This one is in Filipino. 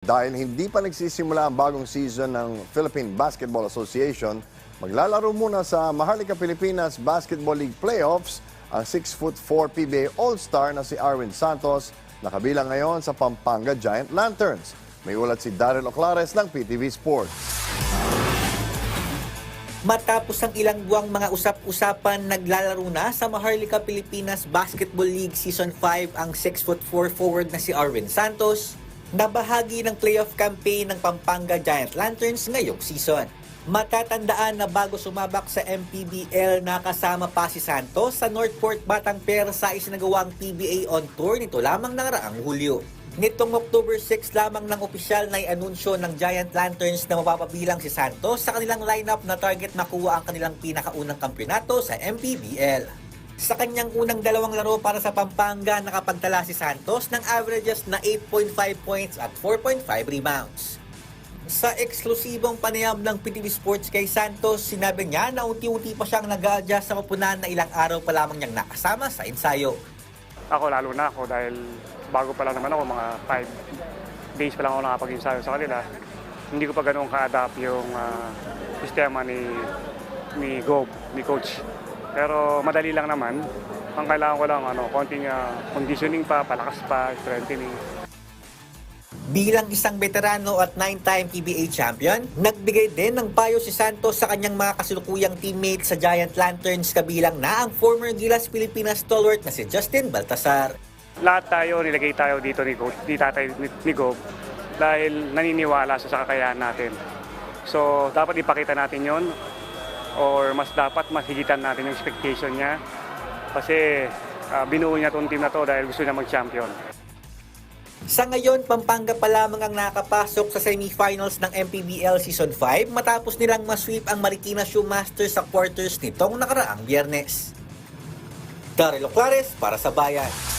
Dahil hindi pa nagsisimula ang bagong season ng Philippine Basketball Association, maglalaro muna sa Maharlika Pilipinas Basketball League Playoffs ang 6'4" PBA All-Star na si Arwin Santos na kabilang ngayon sa Pampanga Giant Lanterns. May ulat si Daryl Oclares ng PTV Sports. Matapos ang ilang buwang mga usap-usapan, naglalaro na sa Maharlika Pilipinas Basketball League Season 5 ang 6'4" forward na si Arwin Santos, na bahagi ng playoff campaign ng Pampanga Giant Lanterns ngayong season. Matatandaan na bago sumabak sa MPBL, nakasama pa si Santos sa Northport Batangbera sa isinagawang PBA on tour nito lamang nangaraang Hulyo. Nitong October 6 lamang ng opisyal na ianunsyo ng Giant Lanterns na mapapabilang si Santos sa kanilang lineup na target makuha ang kanilang pinakaunang kampyonato sa MPBL. Sa kanyang unang dalawang laro para sa Pampanga, nakapagtala si Santos ng averages na 8.5 points at 4.5 rebounds. Sa eksklusibong panayam ng PTV Sports kay Santos, sinabi niya na unti-unti pa siyang nag-a-adjust sa kapunan na ilang araw pa lamang niyang nakasama sa ensayo. Ako lalo na ako dahil bago pa lang naman ako, mga 5 days pa lang ako nakapag-ensayo sa kanila. Hindi ko pa ganoon ka-adapt yung sistema ni Coach. Pero madali lang naman. Ang kailangan ko lang konting conditioning pa, palakas pa, strengthening. Bilang isang veterano at 9-time PBA champion, nagbigay din ng payo si Santos sa kanyang mga kasulukuyang teammates sa Giant Lanterns, kabilang na ang former Gilas Pilipinas stalwart na si Justin Baltasar. Lahat tayo, nilagay tayo dito ni Coach, ni tatay ni Gob, dahil naniniwala sa kakayahan natin. So, dapat ipakita natin yon, or mas dapat masigitan natin yung expectation niya. Kasi binuo niya itong team na to dahil gusto niya mag-champion. Sa ngayon, Pampanga pa lamang ang nakapasok sa semifinals ng MPBL Season 5 matapos nilang masweep ang Marikina Shoemasters sa quarters nitong nakaraang Biyernes. Daryl Oclares para sa Bayan.